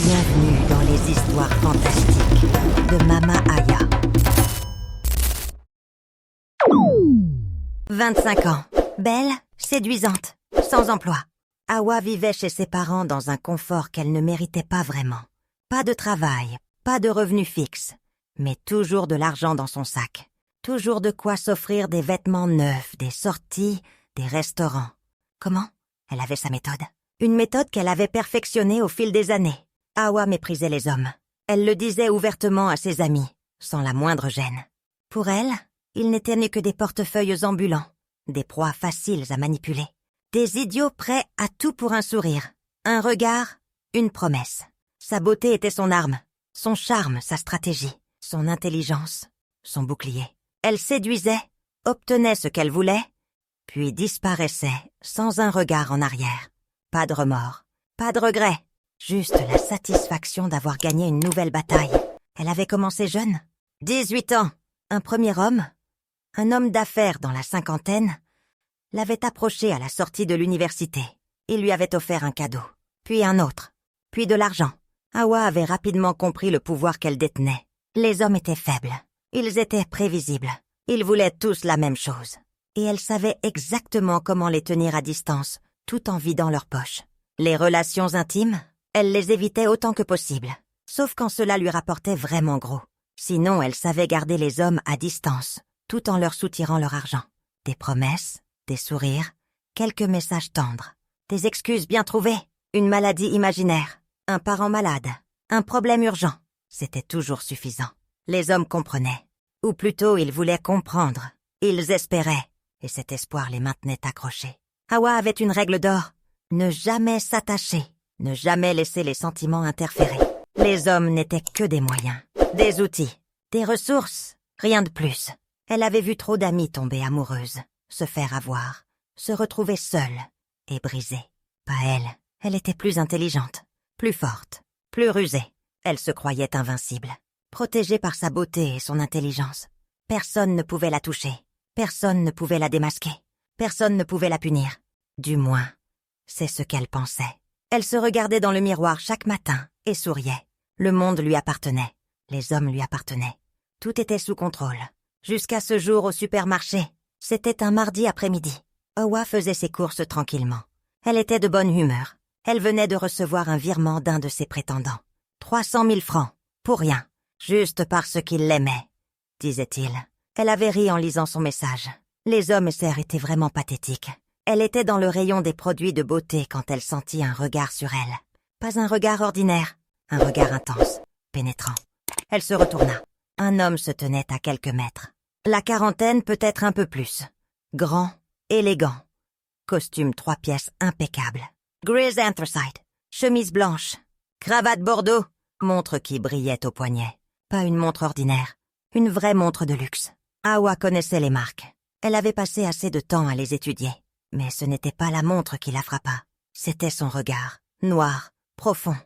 Bienvenue dans les histoires fantastiques de Mama Aya. 25 ans, belle, séduisante, sans emploi. Awa vivait chez ses parents dans un confort qu'elle ne méritait pas vraiment. Pas de travail, pas de revenus fixes, mais toujours de l'argent dans son sac. Toujours de quoi s'offrir des vêtements neufs, des sorties, des restaurants. Comment? Elle avait sa méthode. Une méthode qu'elle avait perfectionnée au fil des années. Awa méprisait les hommes. Elle le disait ouvertement à ses amis, sans la moindre gêne. Pour elle, ils n'étaient que des portefeuilles ambulants, des proies faciles à manipuler, des idiots prêts à tout pour un sourire, un regard, une promesse. Sa beauté était son arme, son charme, sa stratégie, son intelligence, son bouclier. Elle séduisait, obtenait ce qu'elle voulait, puis disparaissait sans un regard en arrière. Pas de remords, pas de regrets, juste la satisfaction d'avoir gagné une nouvelle bataille. Elle avait commencé jeune, 18 ans. Un premier homme, un homme d'affaires dans la cinquantaine, l'avait approchée à la sortie de l'université. Il lui avait offert un cadeau, puis un autre, puis de l'argent. Awa avait rapidement compris le pouvoir qu'elle détenait. Les hommes étaient faibles, ils étaient prévisibles, ils voulaient tous la même chose. Et elle savait exactement comment les tenir à distance, tout en vidant leurs poches. Les relations intimes, elle les évitait autant que possible, sauf quand cela lui rapportait vraiment gros. Sinon, elle savait garder les hommes à distance, tout en leur soutirant leur argent. Des promesses, des sourires, quelques messages tendres, des excuses bien trouvées, une maladie imaginaire, un parent malade, un problème urgent. C'était toujours suffisant. Les hommes comprenaient, ou plutôt ils voulaient comprendre. Ils espéraient, et cet espoir les maintenait accrochés. Awa avait une règle d'or, ne jamais s'attacher, ne jamais laisser les sentiments interférer. Les hommes n'étaient que des moyens, des outils, des ressources, rien de plus. Elle avait vu trop d'amis tomber amoureuses, se faire avoir, se retrouver seule et brisée. Pas elle, elle était plus intelligente, plus forte, plus rusée. Elle se croyait invincible, protégée par sa beauté et son intelligence. Personne ne pouvait la toucher, personne ne pouvait la démasquer, personne ne pouvait la punir. Du moins, c'est ce qu'elle pensait. Elle se regardait dans le miroir chaque matin et souriait. Le monde lui appartenait, les hommes lui appartenaient. Tout était sous contrôle. Jusqu'à ce jour au supermarché. C'était un mardi après-midi. Awa faisait ses courses tranquillement. Elle était de bonne humeur. Elle venait de recevoir un virement d'un de ses prétendants. 300 000 francs, pour rien, juste parce qu'il l'aimait, disait-il. Elle avait ri en lisant son message. Les hommes étaient vraiment pathétiques. Elle était dans le rayon des produits de beauté quand elle sentit un regard sur elle. Pas un regard ordinaire, un regard intense, pénétrant. Elle se retourna. Un homme se tenait à quelques mètres. La quarantaine, peut-être un peu plus. Grand, élégant. Costume 3 pièces impeccable. Grise anthracite, chemise blanche, cravate bordeaux, montre qui brillait au poignet. Pas une montre ordinaire, une vraie montre de luxe. Awa connaissait les marques. Elle avait passé assez de temps à les étudier. Mais ce n'était pas la montre qui la frappa. C'était son regard, noir, profond,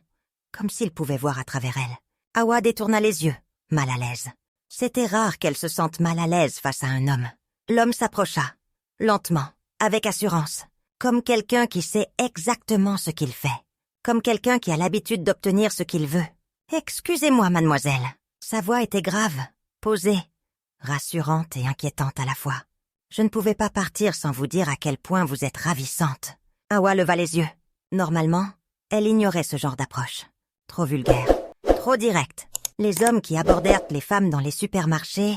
comme s'il pouvait voir à travers elle. Awa détourna les yeux, mal à l'aise. C'était rare qu'elle se sente mal à l'aise face à un homme. L'homme s'approcha, lentement, avec assurance, comme quelqu'un qui sait exactement ce qu'il fait, comme quelqu'un qui a l'habitude d'obtenir ce qu'il veut. « Excusez-moi, mademoiselle. » Sa voix était grave, posée, rassurante et inquiétante à la fois. « Je ne pouvais pas partir sans vous dire à quel point vous êtes ravissante. » Awa leva les yeux. Normalement, elle ignorait ce genre d'approche. Trop vulgaire, trop directe. Les hommes qui abordèrent les femmes dans les supermarchés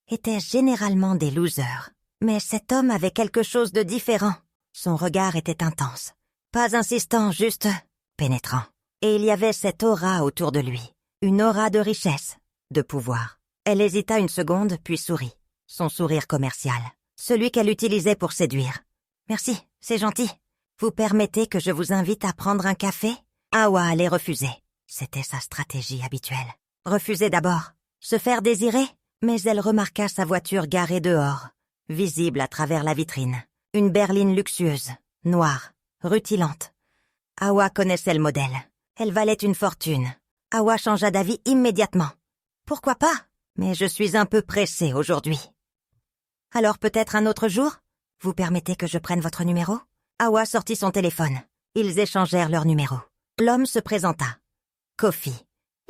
étaient généralement des losers. Mais cet homme avait quelque chose de différent. Son regard était intense. Pas insistant, juste pénétrant. Et il y avait cette aura autour de lui. Une aura de richesse, de pouvoir. Elle hésita une seconde, puis sourit. Son sourire commercial. Celui qu'elle utilisait pour séduire. « Merci, c'est gentil. Vous permettez que je vous invite à prendre un café ?» Awa allait refuser. C'était sa stratégie habituelle. Refuser d'abord, se faire désirer, mais elle remarqua sa voiture garée dehors, visible à travers la vitrine. Une berline luxueuse, noire, rutilante. Awa connaissait le modèle. Elle valait une fortune. Awa changea d'avis immédiatement. « Pourquoi pas? Mais je suis un peu pressée aujourd'hui. » « Alors peut-être un autre jour? Vous permettez que je prenne votre numéro ?» Awa sortit son téléphone. Ils échangèrent leur numéro. L'homme se présenta. Kofi.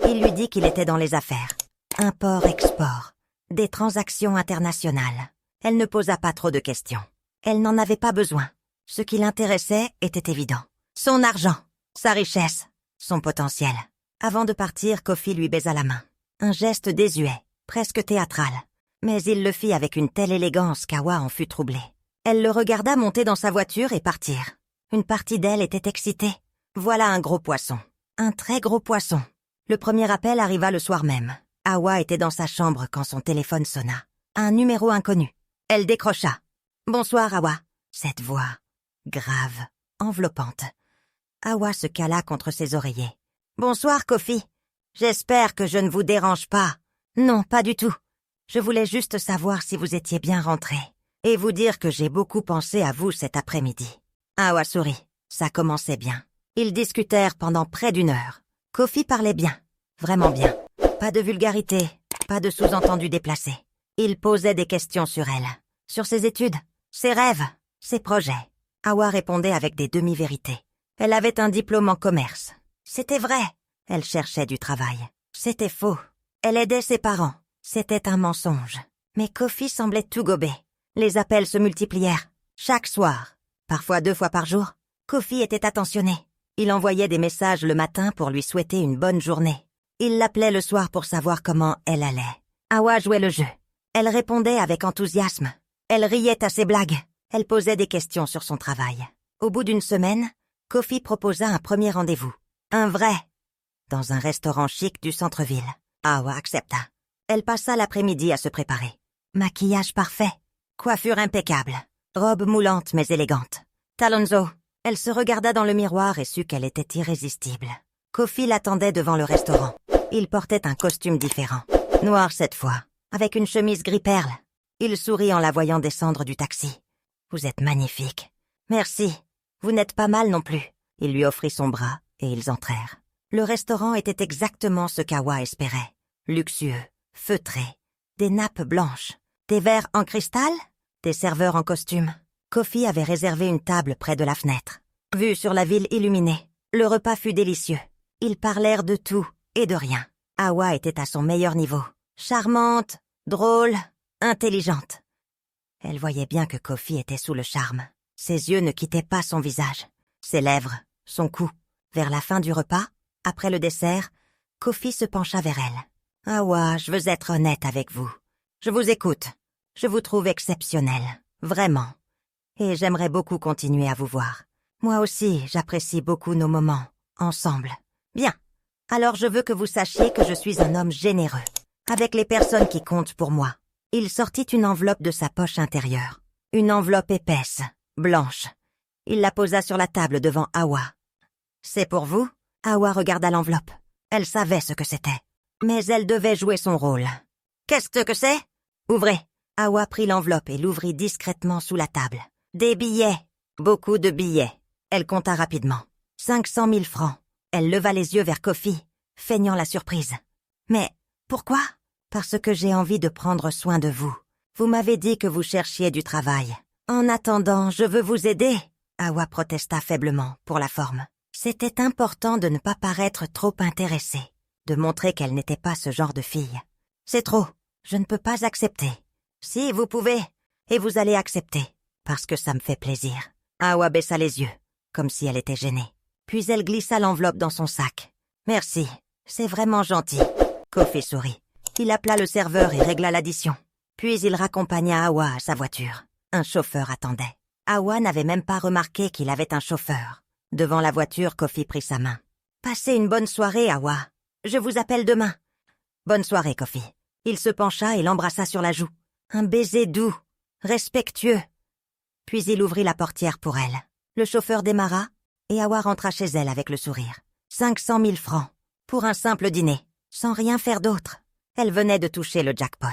Il lui dit qu'il était dans les affaires. Import-export. Des transactions internationales. Elle ne posa pas trop de questions. Elle n'en avait pas besoin. Ce qui l'intéressait était évident. Son argent, sa richesse, son potentiel. Avant de partir, Kofi lui baisa la main. Un geste désuet, presque théâtral. Mais il le fit avec une telle élégance qu'Awa en fut troublée. Elle le regarda monter dans sa voiture et partir. Une partie d'elle était excitée. Voilà un gros poisson. Un très gros poisson. Le premier appel arriva le soir même. Awa était dans sa chambre quand son téléphone sonna. Un numéro inconnu. Elle décrocha. « Bonsoir, Awa. » Cette voix, grave, enveloppante. Awa se cala contre ses oreillers. « Bonsoir, Kofi. J'espère que je ne vous dérange pas. »« Non, pas du tout. Je voulais juste savoir si vous étiez bien rentré. Et vous dire que j'ai beaucoup pensé à vous cet après-midi. » Awa sourit. Ça commençait bien. Ils discutèrent pendant près d'1 heure. Kofi parlait bien. Vraiment bien. Pas de vulgarité, pas de sous-entendus déplacés. Il posait des questions sur elle. Sur ses études, ses rêves, ses projets. Awa répondait avec des demi-vérités. Elle avait un diplôme en commerce. C'était vrai. Elle cherchait du travail. C'était faux. Elle aidait ses parents. C'était un mensonge. Mais Kofi semblait tout gober. Les appels se multiplièrent. Chaque soir. Parfois 2 fois par jour. Kofi était attentionné. Il envoyait des messages le matin pour lui souhaiter une bonne journée. Il l'appelait le soir pour savoir comment elle allait. Awa jouait le jeu. Elle répondait avec enthousiasme. Elle riait à ses blagues. Elle posait des questions sur son travail. Au bout d'1 semaine, Kofi proposa un premier rendez-vous. Un vrai. Dans un restaurant chic du centre-ville. Awa accepta. Elle passa l'après-midi à se préparer. Maquillage parfait. Coiffure impeccable. Robe moulante mais élégante. Talons hauts. Elle se regarda dans le miroir et sut qu'elle était irrésistible. Kofi l'attendait devant le restaurant. Il portait un costume différent. Noir cette fois, avec une chemise gris-perle. Il sourit en la voyant descendre du taxi. « Vous êtes magnifique. »« Merci. Vous n'êtes pas mal non plus. » Il lui offrit son bras et ils entrèrent. Le restaurant était exactement ce qu'Awa espérait. Luxueux, feutré, des nappes blanches, des verres en cristal, des serveurs en costume. Kofi avait réservé une table près de la fenêtre. Vue sur la ville illuminée, le repas fut délicieux. Ils parlèrent de tout et de rien. Awa était à son meilleur niveau. Charmante, drôle, intelligente. Elle voyait bien que Kofi était sous le charme. Ses yeux ne quittaient pas son visage. Ses lèvres, son cou. Vers la fin du repas, après le dessert, Kofi se pencha vers elle. « Awa, je veux être honnête avec vous. Je vous écoute. Je vous trouve exceptionnelle. Vraiment. Et j'aimerais beaucoup continuer à vous voir. Moi aussi, j'apprécie beaucoup nos moments, ensemble. Bien. Alors je veux que vous sachiez que je suis un homme généreux, avec les personnes qui comptent pour moi. » Il sortit une enveloppe de sa poche intérieure. Une enveloppe épaisse, blanche. Il la posa sur la table devant Awa. « C'est pour vous ?» Awa regarda l'enveloppe. Elle savait ce que c'était. Mais elle devait jouer son rôle. « Qu'est-ce que c'est ?»« Ouvrez !» Awa prit l'enveloppe et l'ouvrit discrètement sous la table. Des billets. Beaucoup de billets. Elle compta rapidement. 500 000 francs. Elle leva les yeux vers Kofi, feignant la surprise. « Mais pourquoi ?»« Parce que j'ai envie de prendre soin de vous. Vous m'avez dit que vous cherchiez du travail. En attendant, je veux vous aider. » Awa protesta faiblement, pour la forme. C'était important de ne pas paraître trop intéressée, de montrer qu'elle n'était pas ce genre de fille. « C'est trop. Je ne peux pas accepter. »« Si, vous pouvez. Et vous allez accepter. Parce que ça me fait plaisir. » Awa baissa les yeux, comme si elle était gênée. Puis elle glissa l'enveloppe dans son sac. « Merci. C'est vraiment gentil. » Kofi sourit. Il appela le serveur et régla l'addition. Puis il raccompagna Awa à sa voiture. Un chauffeur attendait. Awa n'avait même pas remarqué qu'il avait un chauffeur. Devant la voiture, Kofi prit sa main. « Passez une bonne soirée, Awa. Je vous appelle demain. »« Bonne soirée, Kofi. » Il se pencha et l'embrassa sur la joue. Un baiser doux, respectueux. Puis il ouvrit la portière pour elle. Le chauffeur démarra et Awa rentra chez elle avec le sourire. 500 000 francs. Pour un simple dîner. Sans rien faire d'autre. Elle venait de toucher le jackpot.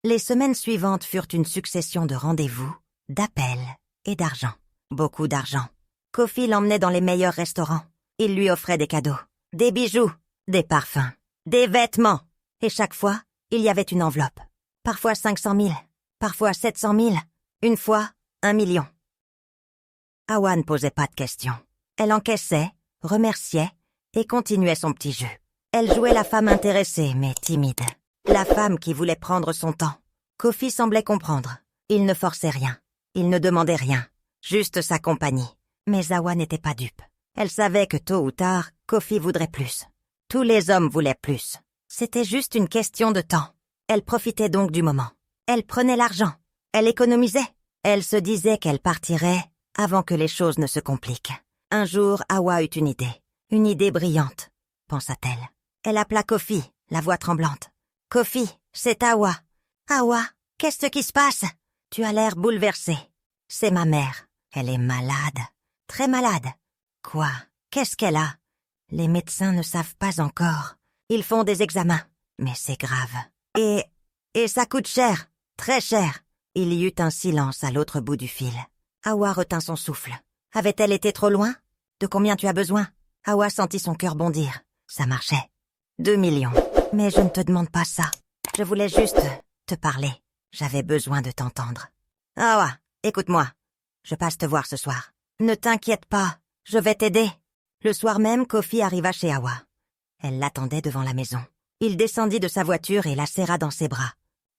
Les semaines suivantes furent une succession de rendez-vous, d'appels et d'argent. Beaucoup d'argent. Kofi l'emmenait dans les meilleurs restaurants. Il lui offrait des cadeaux. Des bijoux, des parfums, des vêtements. Et chaque fois, il y avait une enveloppe. Parfois 500 000, parfois 700 000, une fois 1 million. Awa ne posait pas de questions. Elle encaissait, remerciait et continuait son petit jeu. Elle jouait la femme intéressée, mais timide. La femme qui voulait prendre son temps. Kofi semblait comprendre. Il ne forçait rien. Il ne demandait rien. Juste sa compagnie. Mais Awa n'était pas dupe. Elle savait que tôt ou tard, Kofi voudrait plus. Tous les hommes voulaient plus. C'était juste une question de temps. Elle profitait donc du moment. Elle prenait l'argent. Elle économisait. Elle se disait qu'elle partirait avant que les choses ne se compliquent. Un jour, Awa eut une idée. Une idée brillante, pensa-t-elle. Elle appela Kofi, la voix tremblante. « Kofi, c'est Awa. Awa, qu'est-ce qui se passe? Tu as l'air bouleversée. C'est ma mère. Elle est malade. Très malade. Quoi? Qu'est-ce qu'elle a? Les médecins ne savent pas encore. Ils font des examens. Mais c'est grave. Et ça coûte cher. Très cher. » Il y eut un silence à l'autre bout du fil. Awa retint son souffle. Avait-elle été trop loin? De combien tu as besoin? Awa sentit son cœur bondir. Ça marchait. 2 millions. Mais je ne te demande pas ça. Je voulais juste te parler. J'avais besoin de t'entendre. Awa, écoute-moi. Je passe te voir ce soir. Ne t'inquiète pas. Je vais t'aider. Le soir même, Kofi arriva chez Awa. Elle l'attendait devant la maison. Il descendit de sa voiture et la serra dans ses bras.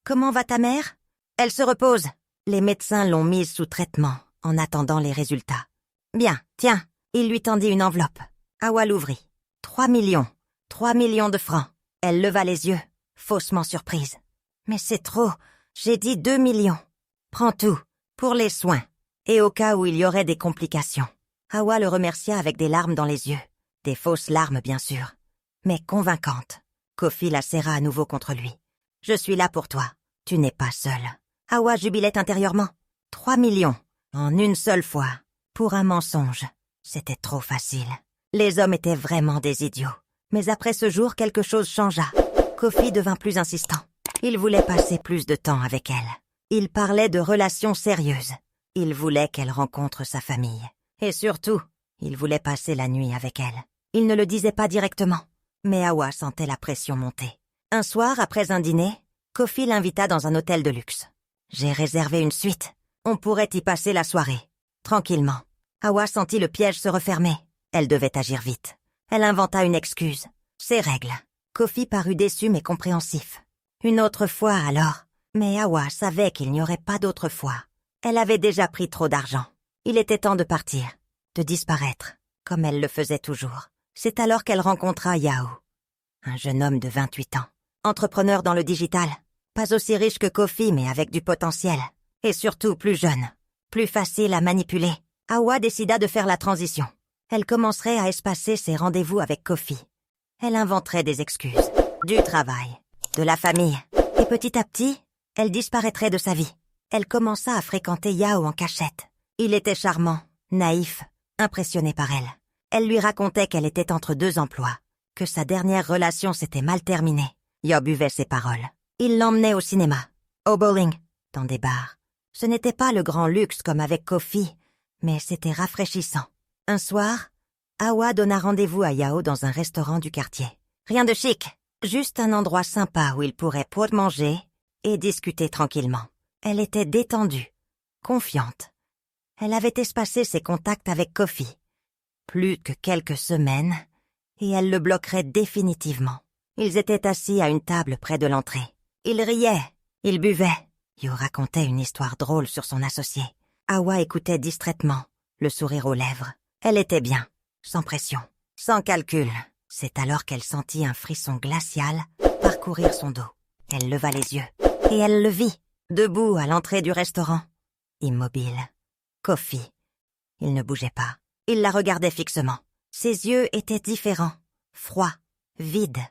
Comment va ta mère? Elle se repose. Les médecins l'ont mise sous traitement, en attendant les résultats. Bien, tiens. Il lui tendit une enveloppe. Awa l'ouvrit. 3 millions. 3 millions de francs. Elle leva les yeux, faussement surprise. Mais c'est trop. J'ai dit 2 millions. Prends tout. Pour les soins. Et au cas où il y aurait des complications. Awa le remercia avec des larmes dans les yeux. Des fausses larmes, bien sûr. Mais convaincantes. Kofi la serra à nouveau contre lui. Je suis là pour toi. Tu n'es pas seul. Awa jubilait intérieurement. 3 millions. En une seule fois. Pour un mensonge. C'était trop facile. Les hommes étaient vraiment des idiots. Mais après ce jour, quelque chose changea. Kofi devint plus insistant. Il voulait passer plus de temps avec elle. Il parlait de relations sérieuses. Il voulait qu'elle rencontre sa famille. Et surtout, il voulait passer la nuit avec elle. Il ne le disait pas directement. Mais Awa sentait la pression monter. Un soir, après un dîner, Kofi l'invita dans un hôtel de luxe. J'ai réservé une suite. On pourrait y passer la soirée. Tranquillement. Awa sentit le piège se refermer. Elle devait agir vite. Elle inventa une excuse. Ses règles. Kofi parut déçu mais compréhensif. Une autre fois alors. Mais Awa savait qu'il n'y aurait pas d'autre fois. Elle avait déjà pris trop d'argent. Il était temps de partir. De disparaître. Comme elle le faisait toujours. C'est alors qu'elle rencontra Yao. Un jeune homme de 28 ans. Entrepreneur dans le digital. Pas aussi riche que Kofi mais avec du potentiel. Et surtout plus jeune. Plus facile à manipuler. Awa décida de faire la transition. Elle commencerait à espacer ses rendez-vous avec Kofi. Elle inventerait des excuses. Du travail. De la famille. Et petit à petit, elle disparaîtrait de sa vie. Elle commença à fréquenter Yao en cachette. Il était charmant, naïf, impressionné par elle. Elle lui racontait qu'elle était entre 2 emplois. Que sa dernière relation s'était mal terminée. Yao buvait ses paroles. Il l'emmenait au cinéma, au bowling, dans des bars. Ce n'était pas le grand luxe comme avec Kofi, mais c'était rafraîchissant. Un soir, Awa donna rendez-vous à Yao dans un restaurant du quartier. Rien de chic, juste un endroit sympa où ils pourraient manger et discuter tranquillement. Elle était détendue, confiante. Elle avait espacé ses contacts avec Kofi. Plus que quelques semaines, et elle le bloquerait définitivement. Ils étaient assis à une table près de l'entrée. Ils riaient, ils buvaient. Yo racontait une histoire drôle sur son associé. Awa écoutait distraitement, le sourire aux lèvres. Elle était bien, sans pression, sans calcul. C'est alors qu'elle sentit un frisson glacial parcourir son dos. Elle leva les yeux, et elle le vit, debout à l'entrée du restaurant. Immobile. Kofi. Il ne bougeait pas. Il la regardait fixement. Ses yeux étaient différents, froids, vides,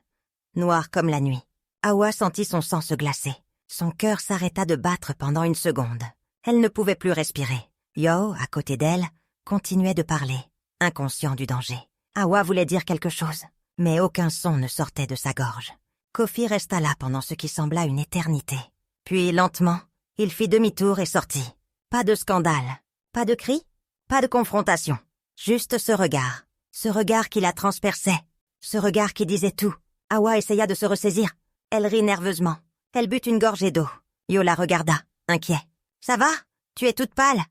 noirs comme la nuit. Awa sentit son sang se glacer. Son cœur s'arrêta de battre pendant une seconde. Elle ne pouvait plus respirer. Yo, à côté d'elle, continuait de parler, inconscient du danger. Awa voulait dire quelque chose, mais aucun son ne sortait de sa gorge. Kofi resta là pendant ce qui sembla une éternité. Puis, lentement, il fit demi-tour et sortit. Pas de scandale, pas de cris, pas de confrontation. Juste ce regard qui la transperçait, ce regard qui disait tout. Awa essaya de se ressaisir. Elle rit nerveusement. Elle but une gorgée d'eau. Yo la regarda, inquiet. « Ça va? Tu es toute pâle? »«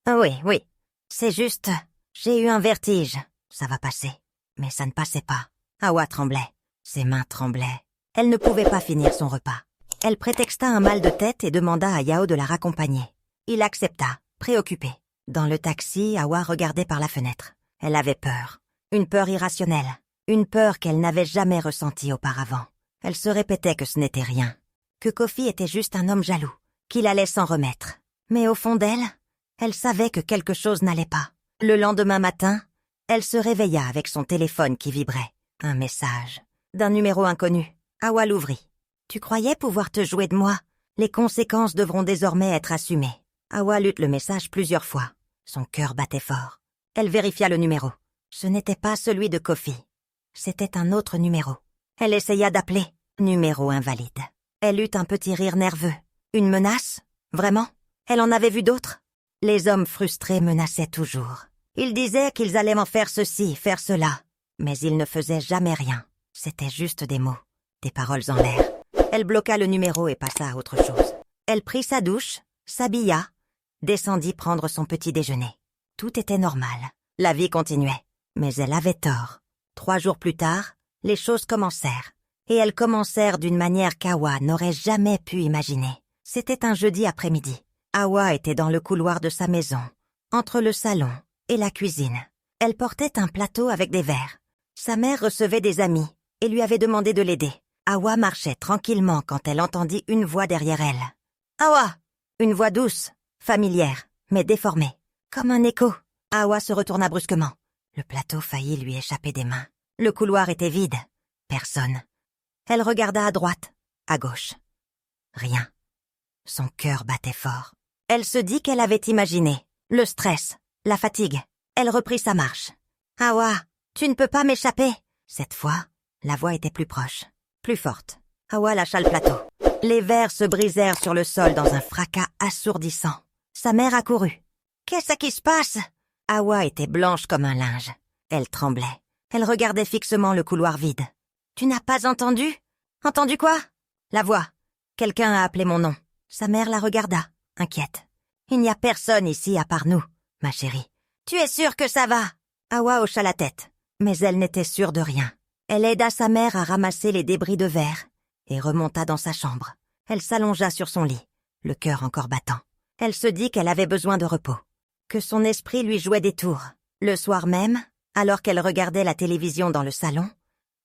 Oui. C'est juste, j'ai eu un vertige. Ça va passer. » Mais ça ne passait pas. Awa tremblait. Ses mains tremblaient. Elle ne pouvait pas finir son repas. Elle prétexta un mal de tête et demanda à Yao de la raccompagner. Il accepta, préoccupé. Dans le taxi, Awa regardait par la fenêtre. Elle avait peur. Une peur irrationnelle. Une peur qu'elle n'avait jamais ressentie auparavant. Elle se répétait que ce n'était rien. Que Kofi était juste un homme jaloux. Qu'il allait s'en remettre. Mais au fond d'elle, elle savait que quelque chose n'allait pas. Le lendemain matin, elle se réveilla avec son téléphone qui vibrait. Un message. D'un numéro inconnu. Awa l'ouvrit. « Tu croyais pouvoir te jouer de moi? Les conséquences devront désormais être assumées. » Awa lut le message plusieurs fois. Son cœur battait fort. Elle vérifia le numéro. Ce n'était pas celui de Kofi. C'était un autre numéro. Elle essaya d'appeler. Numéro invalide. Elle eut un petit rire nerveux. Une menace? Vraiment? Elle en avait vu d'autres? Les hommes frustrés menaçaient toujours. Ils disaient qu'ils allaient m'en faire ceci, faire cela. Mais ils ne faisaient jamais rien. C'était juste des mots. Des paroles en l'air. Elle bloqua le numéro et passa à autre chose. Elle prit sa douche, s'habilla, descendit prendre son petit déjeuner. Tout était normal. La vie continuait. Mais elle avait tort. 3 jours plus tard, les choses commencèrent. Et elles commencèrent d'une manière qu'Awa n'aurait jamais pu imaginer. C'était un jeudi après-midi. Awa était dans le couloir de sa maison, entre le salon et la cuisine. Elle portait un plateau avec des verres. Sa mère recevait des amis et lui avait demandé de l'aider. Awa marchait tranquillement quand elle entendit une voix derrière elle. « Awa !» Une voix douce, familière, mais déformée. Comme un écho. Awa se retourna brusquement. Le plateau faillit lui échapper des mains. Le couloir était vide. Personne. Elle regarda à droite, à gauche. Rien. Son cœur battait fort. Elle se dit qu'elle avait imaginé. Le stress, la fatigue. Elle reprit sa marche. « Awa, tu ne peux pas m'échapper !» Cette fois, la voix était plus proche, plus forte. Awa lâcha le plateau. Les verres se brisèrent sur le sol dans un fracas assourdissant. Sa mère accourut. « Qu'est-ce qui se passe ?» Awa était blanche comme un linge. Elle tremblait. Elle regardait fixement le couloir vide. « Tu n'as pas entendu ? Entendu quoi ?» La voix. Quelqu'un a appelé mon nom. Sa mère la regarda, inquiète. « Il n'y a personne ici à part nous, ma chérie. Tu es sûre que ça va ?» Awa hocha la tête, mais elle n'était sûre de rien. Elle aida sa mère à ramasser les débris de verre et remonta dans sa chambre. Elle s'allongea sur son lit, le cœur encore battant. Elle se dit qu'elle avait besoin de repos, que son esprit lui jouait des tours. Le soir même, alors qu'elle regardait la télévision dans le salon,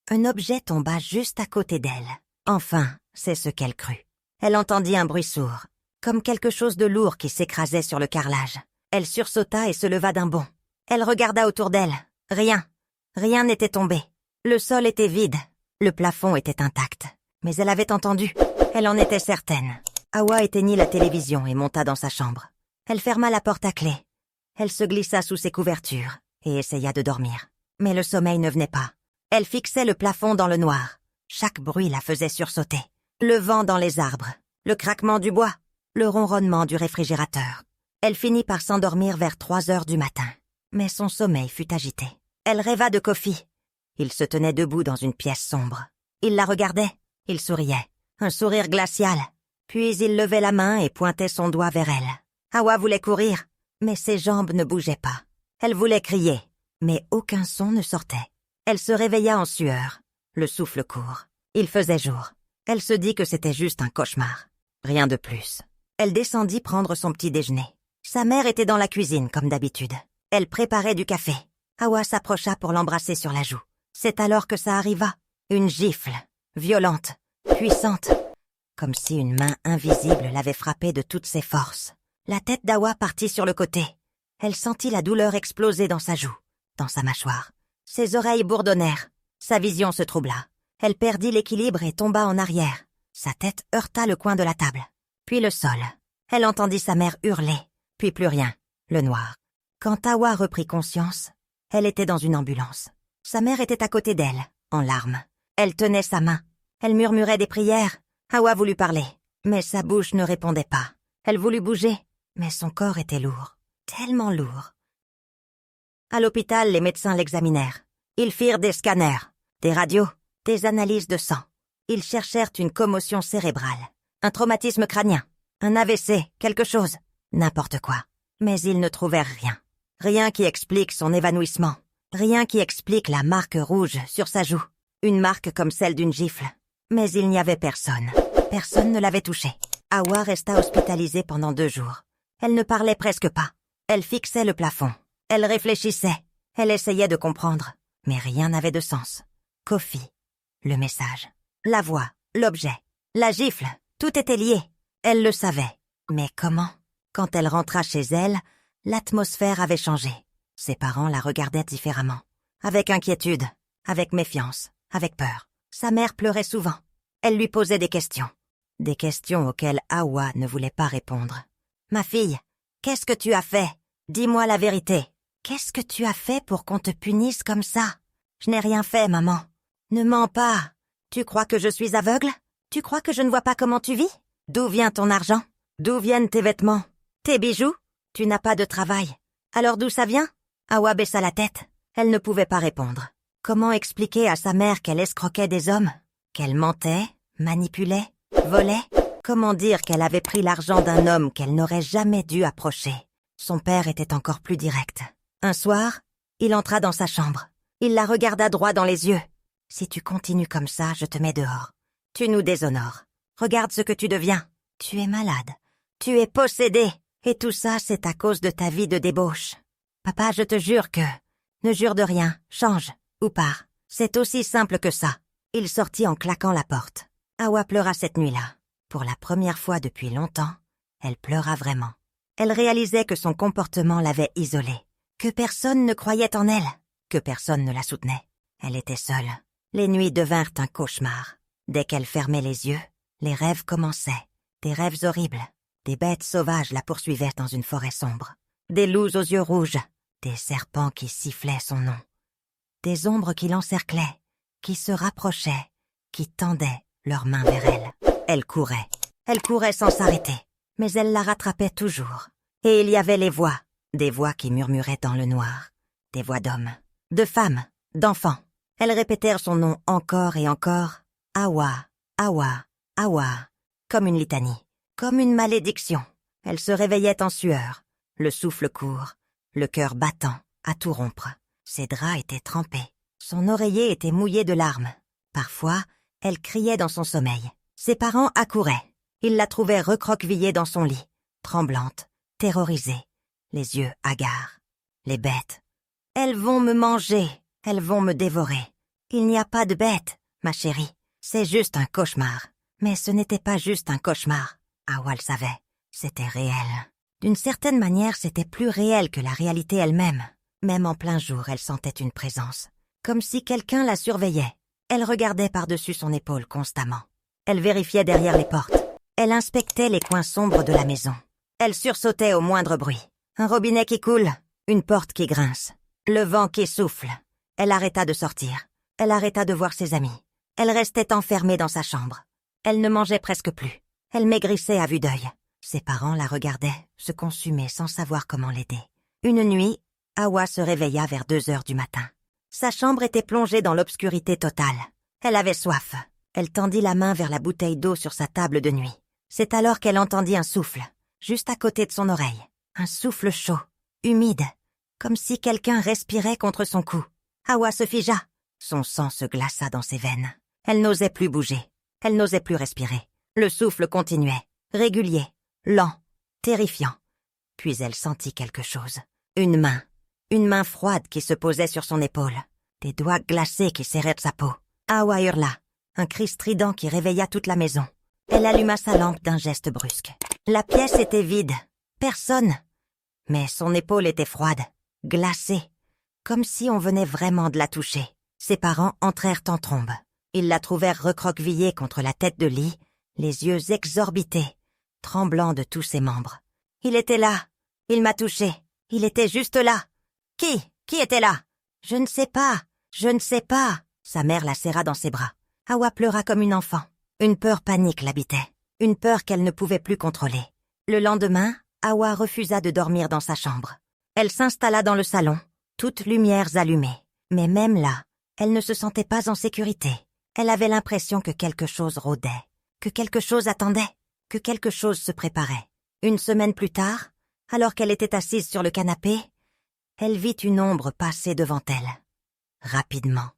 un objet tomba juste à côté d'elle. Enfin, c'est ce qu'elle crut. Elle entendit un bruit sourd, comme quelque chose de lourd qui s'écrasait sur le carrelage. Elle sursauta et se leva d'un bond. Elle regarda autour d'elle. Rien. Rien n'était tombé. Le sol était vide. Le plafond était intact. Mais elle avait entendu. Elle en était certaine. Awa éteignit la télévision et monta dans sa chambre. Elle ferma la porte à clé. Elle se glissa sous ses couvertures et essaya de dormir. Mais le sommeil ne venait pas. Elle fixait le plafond dans le noir. Chaque bruit la faisait sursauter. Le vent dans les arbres, le craquement du bois, le ronronnement du réfrigérateur. Elle finit par s'endormir vers 3 heures du matin. Mais son sommeil fut agité. Elle rêva de Kofi. Il se tenait debout dans une pièce sombre. Il la regardait. Il souriait. Un sourire glacial. Puis il levait la main et pointait son doigt vers elle. Awa voulait courir, mais ses jambes ne bougeaient pas. Elle voulait crier, mais aucun son ne sortait. Elle se réveilla en sueur. Le souffle court. Il faisait jour. Elle se dit que c'était juste un cauchemar. Rien de plus. Elle descendit prendre son petit déjeuner. Sa mère était dans la cuisine, comme d'habitude. Elle préparait du café. Awa s'approcha pour l'embrasser sur la joue. C'est alors que ça arriva. Une gifle, violente, puissante, comme si une main invisible l'avait frappée de toutes ses forces. La tête d'Awa partit sur le côté. Elle sentit la douleur exploser dans sa joue, dans sa mâchoire. Ses oreilles bourdonnèrent. Sa vision se troubla. Elle perdit l'équilibre et tomba en arrière. Sa tête heurta le coin de la table, puis le sol. Elle entendit sa mère hurler, puis plus rien, le noir. Quand Awa reprit conscience, elle était dans une ambulance. Sa mère était à côté d'elle, en larmes. Elle tenait sa main. Elle murmurait des prières. Awa voulut parler, mais sa bouche ne répondait pas. Elle voulut bouger, mais son corps était lourd, tellement lourd. À l'hôpital, les médecins l'examinèrent. Ils firent des scanners, des radios, des analyses de sang. Ils cherchèrent une commotion cérébrale, un traumatisme crânien, un AVC, quelque chose, n'importe quoi. Mais ils ne trouvèrent rien. Rien qui explique son évanouissement. Rien qui explique la marque rouge sur sa joue. une marque comme celle d'une gifle. Mais il n'y avait personne. Personne ne l'avait touchée. Hawa resta hospitalisée pendant 2 jours. Elle ne parlait presque pas. Elle fixait le plafond. Elle réfléchissait. Elle essayait de comprendre. Mais rien n'avait de sens. Kofi, le message, la voix, l'objet, la gifle, tout était lié. Elle le savait. Mais comment? Quand elle rentra chez elle, l'atmosphère avait changé. Ses parents la regardaient différemment. Avec inquiétude, avec méfiance, avec peur. Sa mère pleurait souvent. Elle lui posait des questions. Des questions auxquelles Hawa ne voulait pas répondre. « Ma fille, qu'est-ce que tu as fait? Dis-moi la vérité. Qu'est-ce que tu as fait pour qu'on te punisse comme ça? Je n'ai rien fait, maman. Ne mens pas. Tu crois que je suis aveugle? Tu crois que je ne vois pas comment tu vis? D'où vient ton argent? D'où viennent tes vêtements? Tes bijoux? Tu n'as pas de travail. Alors d'où ça vient? » Hawa baissa la tête. Elle ne pouvait pas répondre. Comment expliquer à sa mère qu'elle escroquait des hommes? Qu'elle mentait, manipulait, volait? Comment dire qu'elle avait pris l'argent d'un homme qu'elle n'aurait jamais dû approcher? Son père était encore plus direct. Un soir, il entra dans sa chambre. Il la regarda droit dans les yeux. « Si tu continues comme ça, je te mets dehors. Tu nous déshonores. Regarde ce que tu deviens. Tu es malade. Tu es possédé. Et tout ça, c'est à cause de ta vie de débauche. Papa, je te jure que... Ne jure de rien, change, ou pars. C'est aussi simple que ça. » Il sortit en claquant la porte. Hawa pleura cette nuit-là. Pour la première fois depuis longtemps, elle pleura vraiment. Elle réalisait que son comportement l'avait isolée, que personne ne croyait en elle, que personne ne la soutenait. Elle était seule. Les nuits devinrent un cauchemar. Dès qu'elle fermait les yeux, les rêves commençaient. Des rêves horribles. Des bêtes sauvages la poursuivaient dans une forêt sombre. Des loups aux yeux rouges. Des serpents qui sifflaient son nom. Des ombres qui l'encerclaient, qui se rapprochaient, qui tendaient leurs mains vers elle. Elle courait sans s'arrêter, mais elle la rattrapait toujours. Et il y avait les voix, des voix qui murmuraient dans le noir, des voix d'hommes, de femmes, d'enfants. Elles répétèrent son nom encore et encore, Hawa, Hawa, Hawa, comme une litanie, comme une malédiction. Elle se réveillait en sueur, le souffle court, le cœur battant, à tout rompre. Ses draps étaient trempés, son oreiller était mouillé de larmes. Parfois, elle criait dans son sommeil. Ses parents accouraient. Ils la trouvaient recroquevillée dans son lit, tremblante, terrorisée, les yeux hagards. Les bêtes. Elles vont me manger, elles vont me dévorer. Il n'y a pas de bêtes, ma chérie. C'est juste un cauchemar. Mais ce n'était pas juste un cauchemar. Hawa le savait. C'était réel. D'une certaine manière, c'était plus réel que la réalité elle-même. Même en plein jour, elle sentait une présence. Comme si quelqu'un la surveillait. Elle regardait par-dessus son épaule constamment. Elle vérifiait derrière les portes. Elle inspectait les coins sombres de la maison. Elle sursautait au moindre bruit. Un robinet qui coule, une porte qui grince, le vent qui souffle. Elle arrêta de sortir. Elle arrêta de voir ses amis. Elle restait enfermée dans sa chambre. Elle ne mangeait presque plus. Elle maigrissait à vue d'œil. Ses parents la regardaient, se consumer sans savoir comment l'aider. Une nuit, Hawa se réveilla vers 2 heures du matin. Sa chambre était plongée dans l'obscurité totale. Elle avait soif. Elle tendit la main vers la bouteille d'eau sur sa table de nuit. C'est alors qu'elle entendit un souffle, juste à côté de son oreille. Un souffle chaud, humide, comme si quelqu'un respirait contre son cou. Hawa se figea. Son sang se glaça dans ses veines. Elle n'osait plus bouger. Elle n'osait plus respirer. Le souffle continuait, régulier, lent, terrifiant. Puis elle sentit quelque chose. Une main froide qui se posait sur son épaule. Des doigts glacés qui serraient sa peau. Hawa hurla, un cri strident qui réveilla toute la maison. Elle alluma sa lampe d'un geste brusque. La pièce était vide. Personne. Mais son épaule était froide, glacée, comme si on venait vraiment de la toucher. Ses parents entrèrent en trombe. Ils la trouvèrent recroquevillée contre la tête de lit, les yeux exorbités, tremblant de tous ses membres. « Il était là. Il m'a touché. Il était juste là. »« Qui était là? »« Je ne sais pas. Je ne sais pas. » Sa mère la serra dans ses bras. Hawa pleura comme une enfant. Une peur panique l'habitait. Une peur qu'elle ne pouvait plus contrôler. Le lendemain, Hawa refusa de dormir dans sa chambre. Elle s'installa dans le salon, toutes lumières allumées. Mais même là, elle ne se sentait pas en sécurité. Elle avait l'impression que quelque chose rôdait, que quelque chose attendait, que quelque chose se préparait. Une semaine plus tard, alors qu'elle était assise sur le canapé, elle vit une ombre passer devant elle. Rapidement,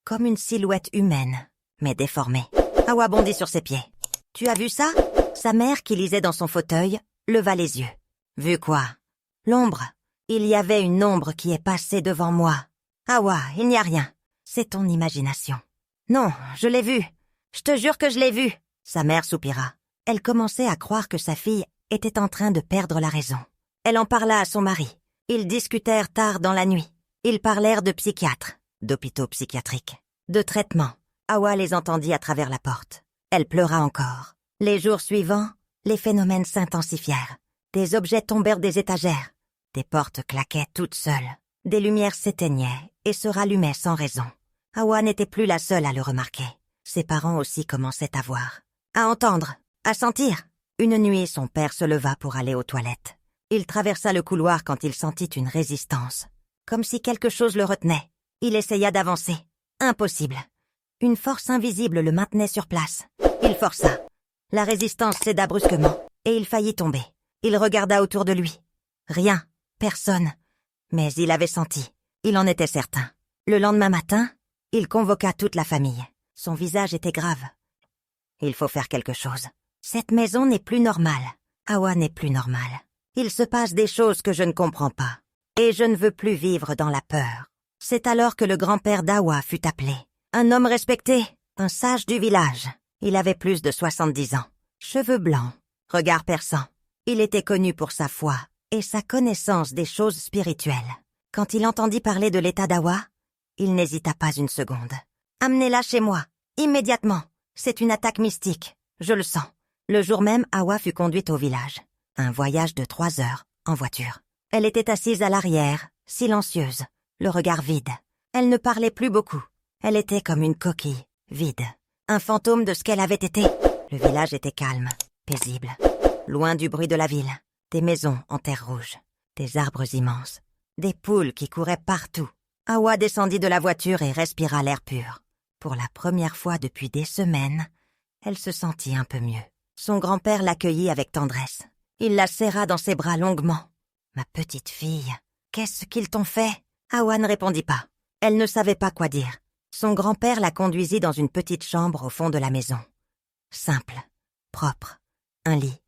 comme une silhouette humaine, mais déformée. Hawa bondit sur ses pieds. « Tu as vu ça ?» Sa mère, qui lisait dans son fauteuil, leva les yeux. « Vu quoi ?»« L'ombre. Il y avait une ombre qui est passée devant moi. »« Hawa, il n'y a rien. C'est ton imagination. »« Non, je l'ai vu. Je te jure que je l'ai vu. » Sa mère soupira. Elle commençait à croire que sa fille était en train de perdre la raison. Elle en parla à son mari. Ils discutèrent tard dans la nuit. Ils parlèrent de psychiatres, d'hôpitaux psychiatriques, de traitements. Hawa les entendit à travers la porte. Elle pleura encore. Les jours suivants, les phénomènes s'intensifièrent. Des objets tombèrent des étagères. Des portes claquaient toutes seules. Des lumières s'éteignaient et se rallumaient sans raison. Hawa n'était plus la seule à le remarquer. Ses parents aussi commençaient à voir, à entendre, à sentir. Une nuit, son père se leva pour aller aux toilettes. Il traversa le couloir quand il sentit une résistance, comme si quelque chose le retenait. Il essaya d'avancer. Impossible. Une force invisible le maintenait sur place. Il força. La résistance céda brusquement, et il faillit tomber. Il regarda autour de lui. Rien, personne. Mais il avait senti. Il en était certain. Le lendemain matin, il convoqua toute la famille. Son visage était grave. Il faut faire quelque chose. Cette maison n'est plus normale. Hawa n'est plus normale. Il se passe des choses que je ne comprends pas. Et je ne veux plus vivre dans la peur. C'est alors que le grand-père d'Hawa fut appelé. Un homme respecté, un sage du village. Il avait plus de 70 ans. Cheveux blancs, regard perçant. Il était connu pour sa foi et sa connaissance des choses spirituelles. Quand il entendit parler de l'état d'Hawa, il n'hésita pas une seconde. « Amenez-la chez moi, immédiatement. C'est une attaque mystique, je le sens. » Le jour même, Hawa fut conduite au village. Un voyage de 3 heures, en voiture. Elle était assise à l'arrière, silencieuse, le regard vide. Elle ne parlait plus beaucoup. Elle était comme une coquille, vide. Un fantôme de ce qu'elle avait été. Le village était calme, paisible. Loin du bruit de la ville. Des maisons en terre rouge. Des arbres immenses. Des poules qui couraient partout. Hawa descendit de la voiture et respira l'air pur. Pour la première fois depuis des semaines, elle se sentit un peu mieux. Son grand-père l'accueillit avec tendresse. Il la serra dans ses bras longuement. « Ma petite fille, qu'est-ce qu'ils t'ont fait ?» Hawa ne répondit pas. Elle ne savait pas quoi dire. Son grand-père la conduisit dans une petite chambre au fond de la maison. Simple, propre, un lit,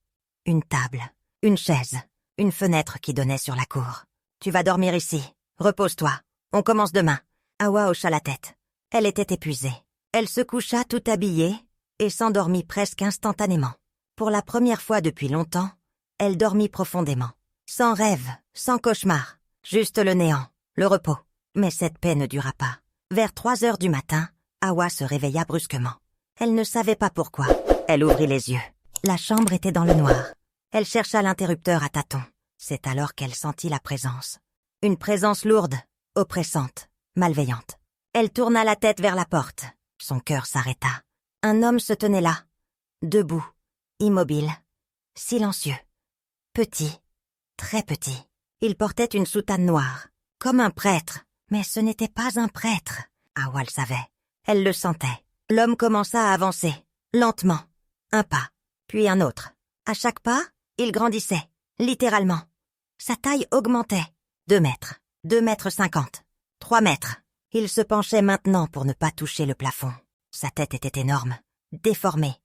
une table, une chaise, une fenêtre qui donnait sur la cour. « Tu vas dormir ici. Repose-toi. On commence demain. » Hawa hocha la tête. Elle était épuisée. Elle se coucha tout habillée et s'endormit presque instantanément. Pour la première fois depuis longtemps, elle dormit profondément. Sans rêve, sans cauchemar, juste le néant, le repos. Mais cette paix ne dura pas. Vers 3 heures du matin, Hawa se réveilla brusquement. Elle ne savait pas pourquoi. Elle ouvrit les yeux. La chambre était dans le noir. Elle chercha l'interrupteur à tâtons. C'est alors qu'elle sentit la présence. Une présence lourde, oppressante, malveillante. Elle tourna la tête vers la porte. Son cœur s'arrêta. Un homme se tenait là, debout, immobile, silencieux, petit, très petit. Il portait une soutane noire, comme un prêtre, mais ce n'était pas un prêtre. Hawa le savait. Elle le sentait. L'homme commença à avancer, lentement. Un pas, puis un autre. À chaque pas, il grandissait, littéralement. Sa taille augmentait. 2 mètres, 2 mètres 50, 3 mètres. Il se penchait maintenant pour ne pas toucher le plafond. Sa tête était énorme, déformée.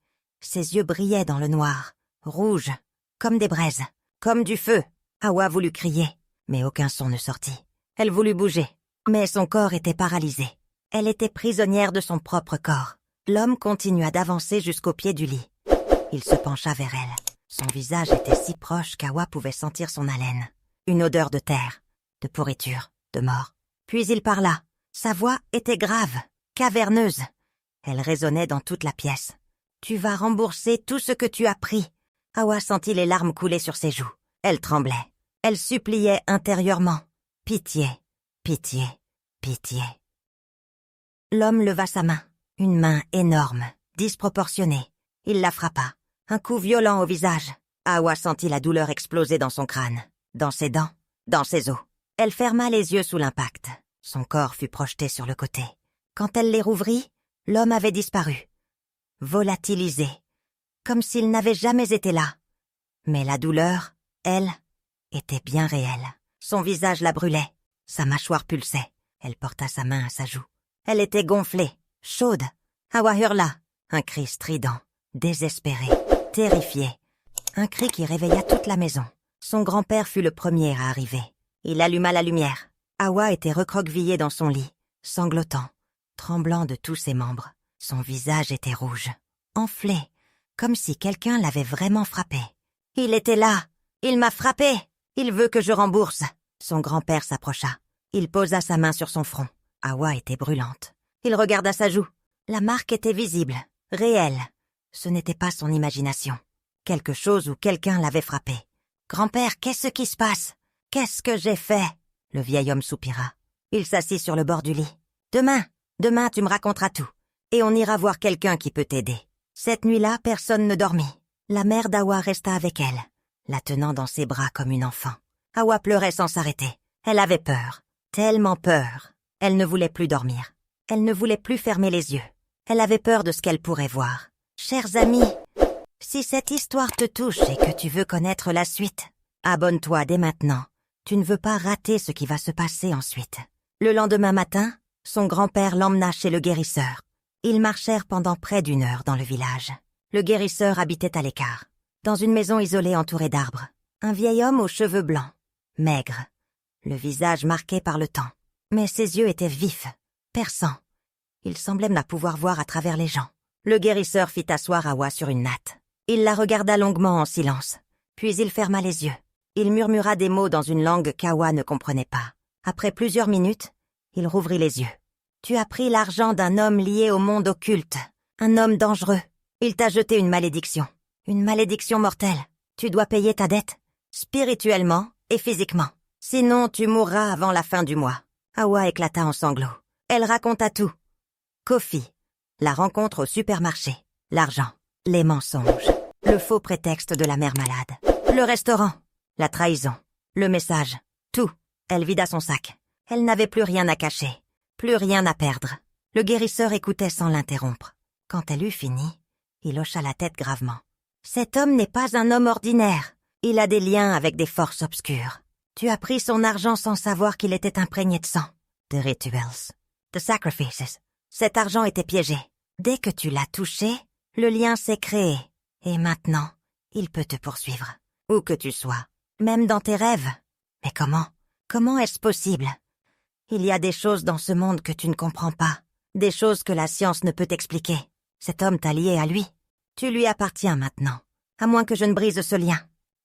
Ses yeux brillaient dans le noir, rouges, comme des braises, comme du feu. Hawa voulut crier, mais aucun son ne sortit. Elle voulut bouger, mais son corps était paralysé. Elle était prisonnière de son propre corps. L'homme continua d'avancer jusqu'au pied du lit. Il se pencha vers elle. Son visage était si proche qu'Hawa pouvait sentir son haleine. Une odeur de terre, de pourriture, de mort. Puis il parla. Sa voix était grave, caverneuse. Elle résonnait dans toute la pièce. « Tu vas rembourser tout ce que tu as pris. » Hawa sentit les larmes couler sur ses joues. Elle tremblait. Elle suppliait intérieurement. « Pitié, pitié, pitié. » L'homme leva sa main. Une main énorme, disproportionnée. Il la frappa. Un coup violent au visage. Hawa sentit la douleur exploser dans son crâne, dans ses dents, dans ses os. Elle ferma les yeux sous l'impact. Son corps fut projeté sur le côté. Quand elle les rouvrit, l'homme avait disparu. Volatilisé, comme s'il n'avait jamais été là. Mais la douleur, elle, était bien réelle. Son visage la brûlait. Sa mâchoire pulsait. Elle porta sa main à sa joue. Elle était gonflée, chaude. Hawa hurla, un cri strident, désespéré, terrifié. Un cri qui réveilla toute la maison. Son grand-père fut le premier à arriver. Il alluma la lumière. Hawa était recroquevillée dans son lit, sanglotant, tremblant de tous ses membres. Son visage était rouge, enflé, comme si quelqu'un l'avait vraiment frappé. « Il était là! Il m'a frappé! Il veut que je rembourse !» Son grand-père s'approcha. Il posa sa main sur son front. Hawa était brûlante. Il regarda sa joue. La marque était visible, réelle. Ce n'était pas son imagination. Quelque chose ou quelqu'un l'avait frappé. « Grand-père, qu'est-ce qui se passe? Qu'est-ce que j'ai fait ?» Le vieil homme soupira. Il s'assit sur le bord du lit. « Demain, tu me raconteras tout. Et on ira voir quelqu'un qui peut t'aider. » Cette nuit-là, personne ne dormit. La mère d'Hawa resta avec elle, la tenant dans ses bras comme une enfant. Hawa pleurait sans s'arrêter. Elle avait peur, tellement peur. Elle ne voulait plus dormir. Elle ne voulait plus fermer les yeux. Elle avait peur de ce qu'elle pourrait voir. Chers amis, si cette histoire te touche et que tu veux connaître la suite, abonne-toi dès maintenant. Tu ne veux pas rater ce qui va se passer ensuite. Le lendemain matin, son grand-père l'emmena chez le guérisseur. Ils marchèrent pendant près d'1 heure dans le village. Le guérisseur habitait à l'écart, dans une maison isolée entourée d'arbres. Un vieil homme aux cheveux blancs, maigre, le visage marqué par le temps. Mais ses yeux étaient vifs, perçants. Il semblait ne pouvoir voir à travers les gens. Le guérisseur fit asseoir Hawa sur une natte. Il la regarda longuement en silence, puis il ferma les yeux. Il murmura des mots dans une langue qu'Hawa ne comprenait pas. Après plusieurs minutes, il rouvrit les yeux. « Tu as pris l'argent d'un homme lié au monde occulte, un homme dangereux. Il t'a jeté une malédiction mortelle. Tu dois payer ta dette, spirituellement et physiquement. Sinon, tu mourras avant la fin du mois. » Hawa éclata en sanglots. Elle raconta tout. Kofi, la rencontre au supermarché, l'argent, les mensonges, le faux prétexte de la mère malade, le restaurant, la trahison, le message, tout. Elle vida son sac. Elle n'avait plus rien à cacher, plus rien à perdre. Le guérisseur écoutait sans l'interrompre. Quand elle eut fini, il hocha la tête gravement. « Cet homme n'est pas un homme ordinaire. Il a des liens avec des forces obscures. Tu as pris son argent sans savoir qu'il était imprégné de sang. The rituals, the sacrifices. Cet argent était piégé. Dès que tu l'as touché, le lien s'est créé. Et maintenant, il peut te poursuivre. Où que tu sois, même dans tes rêves. Mais comment? Comment est-ce possible? Il y a des choses dans ce monde que tu ne comprends pas. Des choses que la science ne peut expliquer. Cet homme t'a lié à lui. Tu lui appartiens maintenant. À moins que je ne brise ce lien.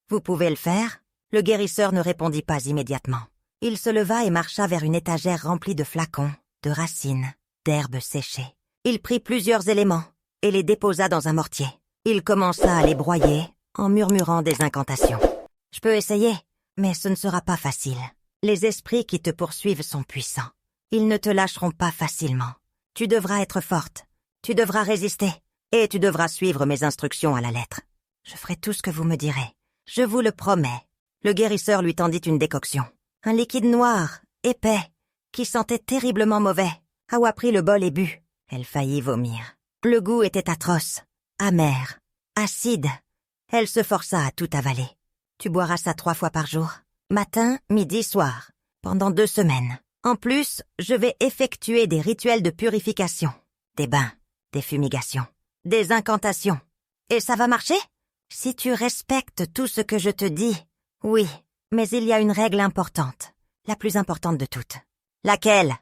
Vous pouvez le faire? » Le guérisseur ne répondit pas immédiatement. Il se leva et marcha vers une étagère remplie de flacons, de racines, d'herbes séchées. Il prit plusieurs éléments et les déposa dans un mortier. Il commença à les broyer en murmurant des incantations. « Je peux essayer, mais ce ne sera pas facile. Les esprits qui te poursuivent sont puissants. Ils ne te lâcheront pas facilement. Tu devras être forte. Tu devras résister. Et tu devras suivre mes instructions à la lettre. Je ferai tout ce que vous me direz. Je vous le promets. » Le guérisseur lui tendit une décoction. Un liquide noir, épais, qui sentait terriblement mauvais. Hawa prit le bol et but. Elle faillit vomir. Le goût était atroce, amer, acide. Elle se força à tout avaler. « Tu boiras ça 3 fois par jour. Matin, midi, soir. Pendant 2 semaines. En plus, je vais effectuer des rituels de purification. Des bains, des fumigations, des incantations. Et ça va marcher? Si tu respectes tout ce que je te dis... » Oui, mais il y a une règle importante, la plus importante de toutes. Laquelle?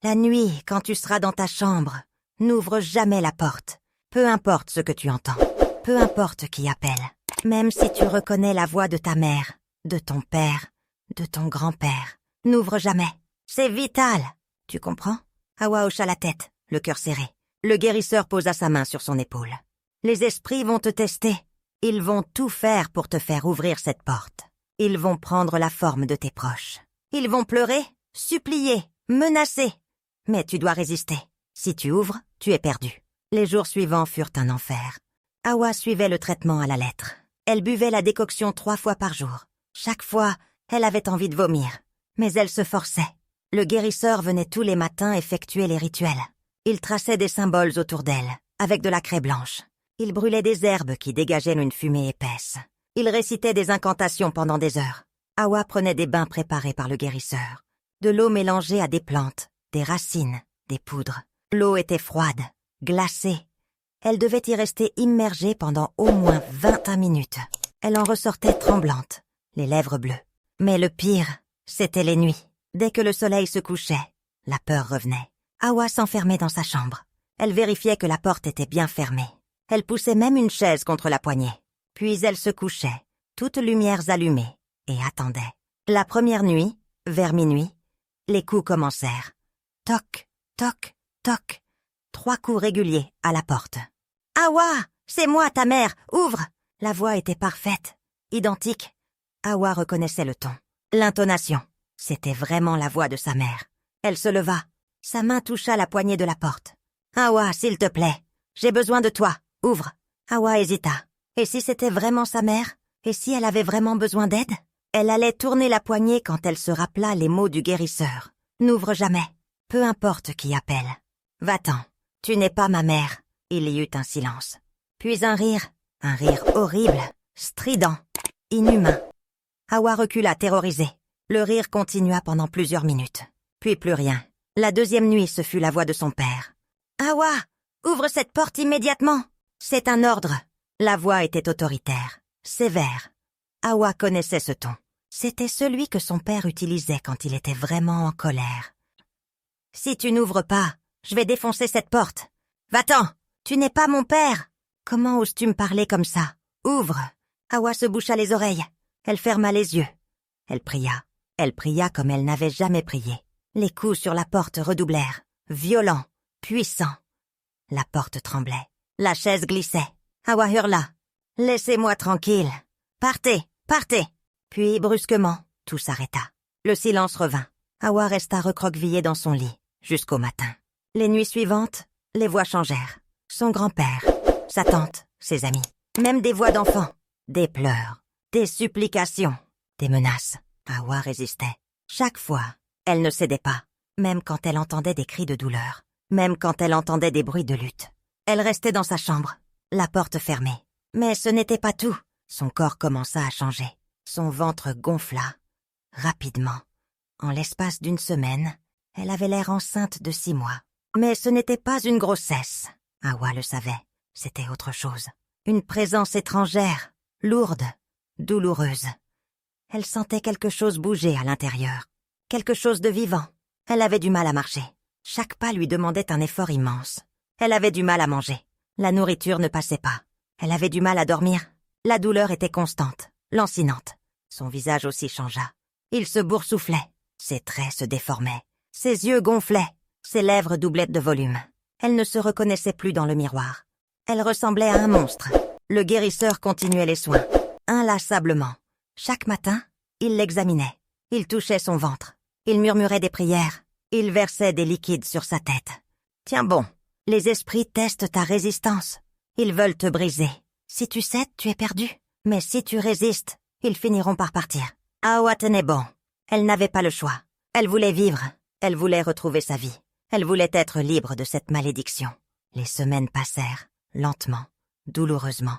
La nuit, quand tu seras dans ta chambre, n'ouvre jamais la porte, peu importe ce que tu entends, peu importe qui appelle, même si tu reconnais la voix de ta mère, de ton père, de ton grand-père. N'ouvre jamais, c'est vital. Tu comprends? Hawa hocha la tête, le cœur serré. Le guérisseur posa sa main sur son épaule. Les esprits vont te tester. Ils vont tout faire pour te faire ouvrir cette porte. Ils vont prendre la forme de tes proches. Ils vont pleurer, supplier, menacer. Mais tu dois résister. Si tu ouvres, tu es perdu. Les jours suivants furent un enfer. Hawa suivait le traitement à la lettre. Elle buvait la décoction 3 fois par jour. Chaque fois, elle avait envie de vomir. Mais elle se forçait. Le guérisseur venait tous les matins effectuer les rituels. Il traçait des symboles autour d'elle, avec de la craie blanche. Il brûlait des herbes qui dégageaient une fumée épaisse. Il récitait des incantations pendant des heures. Hawa prenait des bains préparés par le guérisseur. De l'eau mélangée à des plantes, des racines, des poudres. L'eau était froide, glacée. Elle devait y rester immergée pendant au moins 21 minutes. Elle en ressortait tremblante, les lèvres bleues. Mais le pire, c'était les nuits. Dès que le soleil se couchait, la peur revenait. Hawa s'enfermait dans sa chambre. Elle vérifiait que la porte était bien fermée. Elle poussait même une chaise contre la poignée. Puis elle se couchait, toutes lumières allumées, et attendait. La première nuit, vers minuit, les coups commencèrent. Toc, toc, toc. 3 coups réguliers à la porte. « Hawa, c'est moi, ta mère, ouvre !» La voix était parfaite, identique. Hawa reconnaissait le ton, l'intonation. C'était vraiment la voix de sa mère. Elle se leva. Sa main toucha la poignée de la porte. « Hawa, s'il te plaît, j'ai besoin de toi, ouvre !» Hawa hésita. Et si c'était vraiment sa mère? Et si elle avait vraiment besoin d'aide? Elle allait tourner la poignée quand elle se rappela les mots du guérisseur. « N'ouvre jamais, peu importe qui appelle. Va-t'en, tu n'es pas ma mère. » Il y eut un silence. Puis un rire horrible, strident, inhumain. Hawa recula terrorisée. Le rire continua pendant plusieurs minutes. Puis plus rien. La deuxième nuit, ce fut la voix de son père. « Hawa, ouvre cette porte immédiatement. C'est un ordre. » La voix était autoritaire, sévère. Hawa connaissait ce ton. C'était celui que son père utilisait quand il était vraiment en colère. « Si tu n'ouvres pas, je vais défoncer cette porte. Va-t'en, tu n'es pas mon père. Comment oses-tu me parler comme ça? Ouvre !» Hawa se boucha les oreilles. Elle ferma les yeux. Elle pria. Elle pria comme elle n'avait jamais prié. Les coups sur la porte redoublèrent, violents, puissants. La porte tremblait. La chaise glissait. Hawa hurla. « Laissez-moi tranquille. Partez, partez !» Puis, brusquement, tout s'arrêta. Le silence revint. Hawa resta recroquevillée dans son lit, jusqu'au matin. Les nuits suivantes, les voix changèrent. Son grand-père, sa tante, ses amis. Même des voix d'enfants. Des pleurs, des supplications, des menaces. Hawa résistait. Chaque fois, elle ne cédait pas, même quand elle entendait des cris de douleur, même quand elle entendait des bruits de lutte. Elle restait dans sa chambre, la porte fermée. Mais ce n'était pas tout. Son corps commença à changer. Son ventre gonfla, rapidement. En l'espace d'une semaine, elle avait l'air enceinte de 6 mois. Mais ce n'était pas une grossesse. Hawa le savait, c'était autre chose. Une présence étrangère, lourde, douloureuse. Elle sentait quelque chose bouger à l'intérieur, quelque chose de vivant. Elle avait du mal à marcher. Chaque pas lui demandait un effort immense. Elle avait du mal à manger. La nourriture ne passait pas. Elle avait du mal à dormir. La douleur était constante, lancinante. Son visage aussi changea. Il se boursouflait. Ses traits se déformaient. Ses yeux gonflaient. Ses lèvres doublaient de volume. Elle ne se reconnaissait plus dans le miroir. Elle ressemblait à un monstre. Le guérisseur continuait les soins, inlassablement. Chaque matin, il l'examinait. Il touchait son ventre. Il murmurait des prières. Il versait des liquides sur sa tête. « Tiens bon, les esprits testent ta résistance. Ils veulent te briser. Si tu cèdes, tu es perdu. Mais si tu résistes, ils finiront par partir. » Hawa tenait bon. Elle n'avait pas le choix. Elle voulait vivre. Elle voulait retrouver sa vie. Elle voulait être libre de cette malédiction. Les semaines passèrent, lentement, douloureusement.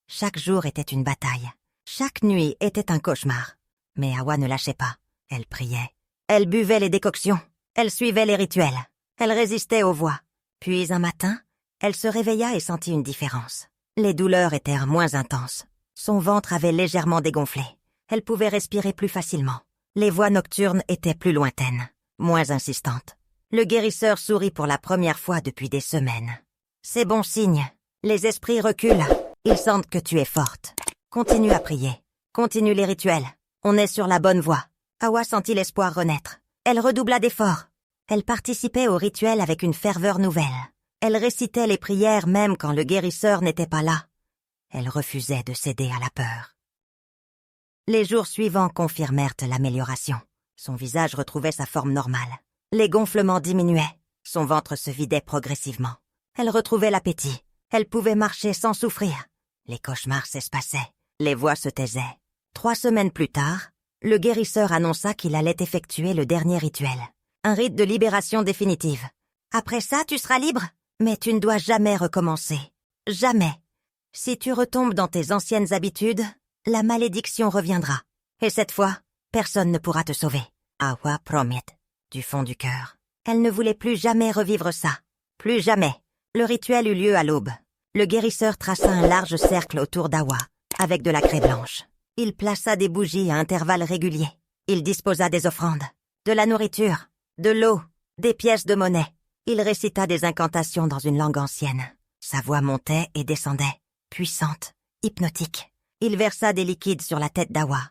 Chaque jour était une bataille. Chaque nuit était un cauchemar. Mais Hawa ne lâchait pas. Elle priait. Elle buvait les décoctions. Elle suivait les rituels. Elle résistait aux voix. Puis un matin, elle se réveilla et sentit une différence. Les douleurs étaient moins intenses. Son ventre avait légèrement dégonflé. Elle pouvait respirer plus facilement. Les voix nocturnes étaient plus lointaines, moins insistantes. Le guérisseur sourit pour la première fois depuis des semaines. « C'est bon signe. Les esprits reculent. Ils sentent que tu es forte. Continue à prier. Continue les rituels. On est sur la bonne voie. » Hawa sentit l'espoir renaître. Elle redoubla d'efforts. Elle participait au rituel avec une ferveur nouvelle. Elle récitait les prières même quand le guérisseur n'était pas là. Elle refusait de céder à la peur. Les jours suivants confirmèrent l'amélioration. Son visage retrouvait sa forme normale. Les gonflements diminuaient. Son ventre se vidait progressivement. Elle retrouvait l'appétit. Elle pouvait marcher sans souffrir. Les cauchemars s'espaçaient. Les voix se taisaient. 3 semaines plus tard, le guérisseur annonça qu'il allait effectuer le dernier rituel. Un rite de libération définitive. Après ça, tu seras libre. Mais tu ne dois jamais recommencer. Jamais. Si tu retombes dans tes anciennes habitudes, la malédiction reviendra. Et cette fois, personne ne pourra te sauver. Hawa promit, du fond du cœur. Elle ne voulait plus jamais revivre ça. Plus jamais. Le rituel eut lieu à l'aube. Le guérisseur traça un large cercle autour d'Hawa, avec de la craie blanche. Il plaça des bougies à intervalles réguliers. Il disposa des offrandes, de la nourriture, de l'eau, des pièces de monnaie. Il récita des incantations dans une langue ancienne. Sa voix montait et descendait, puissante, hypnotique. Il versa des liquides sur la tête d'Hawa,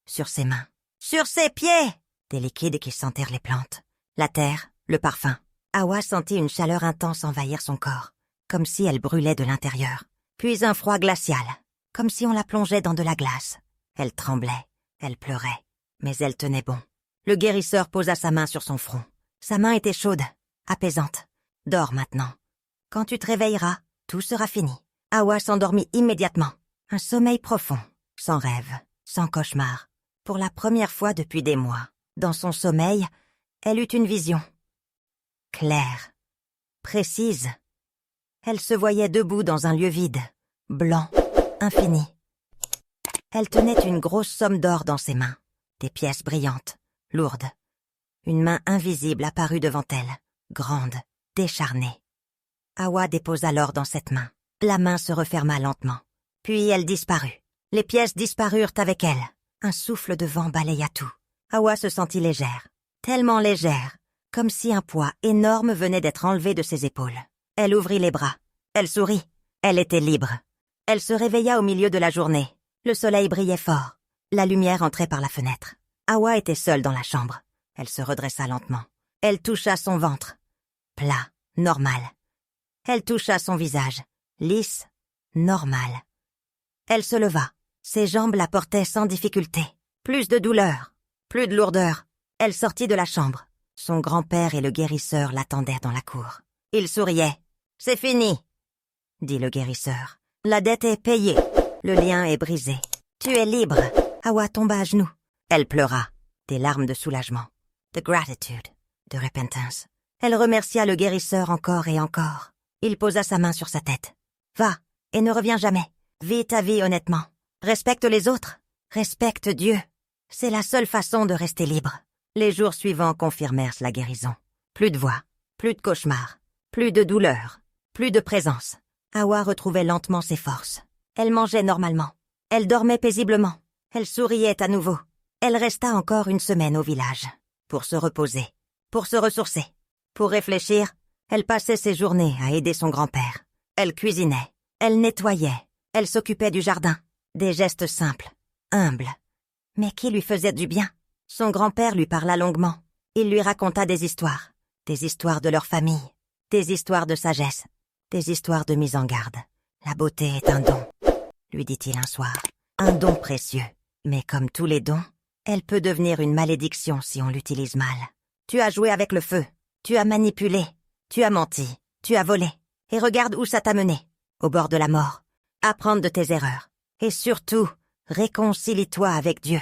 sur ses mains, sur ses pieds, des liquides qui sentèrent les plantes, la terre, le parfum. Hawa sentit une chaleur intense envahir son corps, comme si elle brûlait de l'intérieur. Puis un froid glacial, comme si on la plongeait dans de la glace. Elle tremblait, elle pleurait, mais elle tenait bon. Le guérisseur posa sa main sur son front. Sa main était chaude, apaisante. Dors maintenant. Quand tu te réveilleras, tout sera fini. Hawa s'endormit immédiatement. Un sommeil profond, sans rêve, sans cauchemar. Pour la première fois depuis des mois, dans son sommeil, elle eut une vision. Claire, précise. Elle se voyait debout dans un lieu vide, blanc, infini. Elle tenait une grosse somme d'or dans ses mains, des pièces brillantes, lourdes. Une main invisible apparut devant elle, grande, décharnée. Hawa déposa l'or dans cette main. La main se referma lentement. Puis elle disparut. Les pièces disparurent avec elle. Un souffle de vent balaya tout. Hawa se sentit légère, tellement légère, comme si un poids énorme venait d'être enlevé de ses épaules. Elle ouvrit les bras. Elle sourit. Elle était libre. Elle se réveilla au milieu de la journée. Le soleil brillait fort. La lumière entrait par la fenêtre. Hawa était seule dans la chambre. Elle se redressa lentement. Elle toucha son ventre. Plat, normal. Elle toucha son visage. Lisse, normal. Elle se leva. Ses jambes la portaient sans difficulté. Plus de douleur, plus de lourdeur. Elle sortit de la chambre. Son grand-père et le guérisseur l'attendaient dans la cour. Il souriait. « C'est fini !» dit le guérisseur. « La dette est payée. Le lien est brisé. Tu es libre. » Hawa tomba à genoux. Elle pleura. Des larmes de soulagement. De gratitude. De repentance. Elle remercia le guérisseur encore et encore. Il posa sa main sur sa tête. « Va, et ne reviens jamais. Vis ta vie honnêtement. Respecte les autres. Respecte Dieu. C'est la seule façon de rester libre. » Les jours suivants confirmèrent la guérison. Plus de voix, plus de cauchemars, plus de douleur, plus de présence. Hawa retrouvait lentement ses forces. Elle mangeait normalement. Elle dormait paisiblement. Elle souriait à nouveau. Elle resta encore une semaine au village. Pour se reposer, pour se ressourcer, pour réfléchir. Elle passait ses journées à aider son grand-père. Elle cuisinait, elle nettoyait, elle s'occupait du jardin. Des gestes simples, humbles, mais qui lui faisaient du bien. Son grand-père lui parla longuement. Il lui raconta des histoires de leur famille, des histoires de sagesse, des histoires de mise en garde. La beauté est un don, lui dit-il un soir, un don précieux. Mais comme tous les dons, elle peut devenir une malédiction si on l'utilise mal. Tu as joué avec le feu, tu as manipulé, tu as menti, tu as volé. Et regarde où ça t'a mené, au bord de la mort. Apprendre de tes erreurs. Et surtout, réconcilie-toi avec Dieu.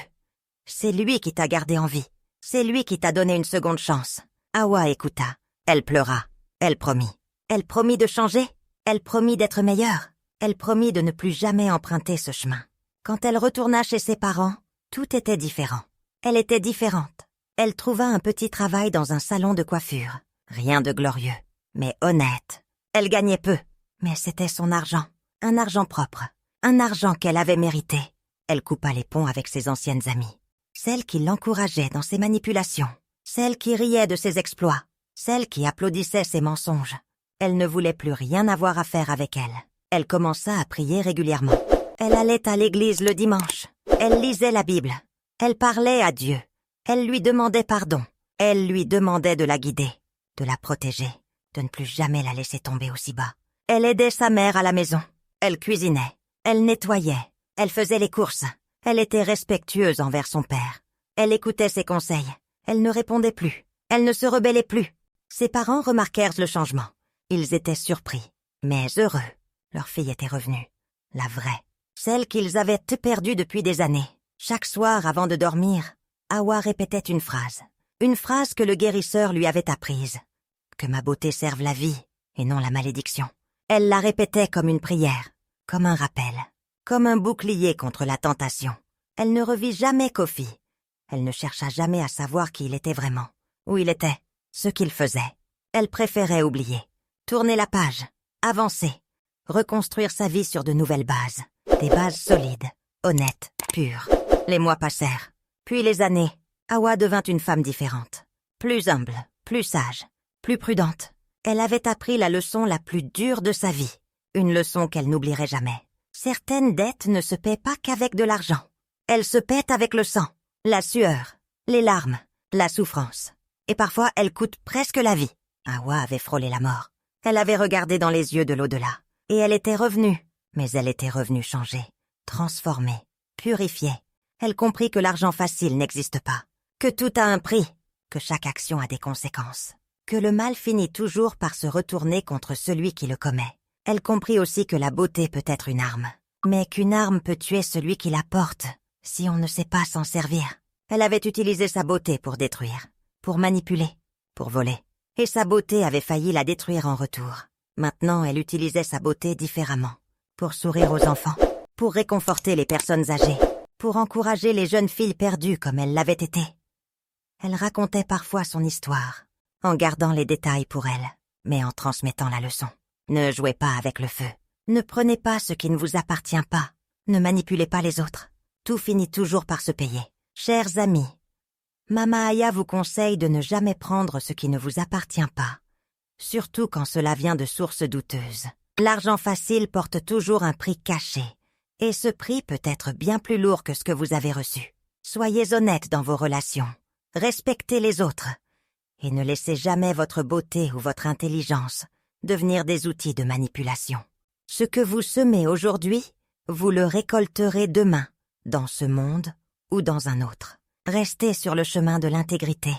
C'est lui qui t'a gardé en vie. C'est lui qui t'a donné une seconde chance. Hawa écouta. Elle pleura. Elle promit. Elle promit de changer. Elle promit d'être meilleure. Elle promit de ne plus jamais emprunter ce chemin. Quand elle retourna chez ses parents, tout était différent. Elle était différente. Elle trouva un petit travail dans un salon de coiffure. Rien de glorieux, mais honnête. Elle gagnait peu, mais c'était son argent. Un argent propre. Un argent qu'elle avait mérité. Elle coupa les ponts avec ses anciennes amies. Celles qui l'encourageaient dans ses manipulations. Celles qui riaient de ses exploits. Celles qui applaudissaient ses mensonges. Elle ne voulait plus rien avoir à faire avec elle. Elle commença à prier régulièrement. Elle allait à l'église le dimanche. Elle lisait la Bible. Elle parlait à Dieu. Elle lui demandait pardon. Elle lui demandait de la guider, de la protéger, de ne plus jamais la laisser tomber aussi bas. Elle aidait sa mère à la maison. Elle cuisinait. Elle nettoyait, elle faisait les courses, elle était respectueuse envers son père. Elle écoutait ses conseils, elle ne répondait plus, elle ne se rebellait plus. Ses parents remarquèrent le changement. Ils étaient surpris, mais heureux. Leur fille était revenue, la vraie, celle qu'ils avaient perdue depuis des années. Chaque soir avant de dormir, Hawa répétait une phrase que le guérisseur lui avait apprise. Que ma beauté serve la vie et non la malédiction. Elle la répétait comme une prière. Comme un rappel, comme un bouclier contre la tentation. Elle ne revit jamais Kofi. Elle ne chercha jamais à savoir qui il était vraiment, où il était. ce qu'il faisait. Elle préférait oublier, tourner la page, avancer, reconstruire sa vie sur de nouvelles bases. Des bases solides, honnêtes, pures. Les mois passèrent. Puis les années. Hawa devint une femme différente. Plus humble, plus sage, plus prudente. Elle avait appris la leçon la plus dure de sa vie. Une leçon qu'elle n'oublierait jamais. Certaines dettes ne se paient pas qu'avec de l'argent. Elles se paient avec le sang, la sueur, les larmes, la souffrance. Et parfois, elles coûtent presque la vie. Hawa avait frôlé la mort. Elle avait regardé dans les yeux de l'au-delà. Et elle était revenue. Mais elle était revenue changée, transformée, purifiée. Elle comprit que l'argent facile n'existe pas, que tout a un prix, que chaque action a des conséquences, que le mal finit toujours par se retourner contre celui qui le commet. Elle comprit aussi que la beauté peut être une arme, mais qu'une arme peut tuer celui qui la porte, si on ne sait pas s'en servir. Elle avait utilisé sa beauté pour détruire, pour manipuler, pour voler. Et sa beauté avait failli la détruire en retour. Maintenant, elle utilisait sa beauté différemment. Pour sourire aux enfants, pour réconforter les personnes âgées, pour encourager les jeunes filles perdues comme elle l'avait été. Elle racontait parfois son histoire, en gardant les détails pour elle, mais en transmettant la leçon. Ne jouez pas avec le feu. Ne prenez pas ce qui ne vous appartient pas. Ne manipulez pas les autres. Tout finit toujours par se payer. Chers amis, Mama Aya vous conseille de ne jamais prendre ce qui ne vous appartient pas, surtout quand cela vient de sources douteuses. L'argent facile porte toujours un prix caché, et ce prix peut être bien plus lourd que ce que vous avez reçu. Soyez honnête dans vos relations, respectez les autres, et ne laissez jamais votre beauté ou votre intelligence devenir des outils de manipulation. Ce que vous semez aujourd'hui, vous le récolterez demain, dans ce monde ou dans un autre. Restez sur le chemin de l'intégrité,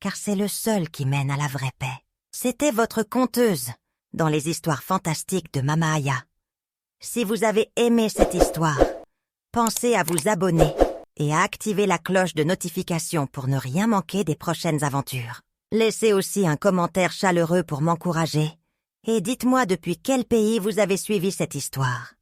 car c'est le seul qui mène à la vraie paix. C'était votre conteuse dans les histoires fantastiques de Mama Aya. Si vous avez aimé cette histoire, pensez à vous abonner et à activer la cloche de notification pour ne rien manquer des prochaines aventures. Laissez aussi un commentaire chaleureux pour m'encourager et dites-moi depuis quel pays vous avez suivi cette histoire.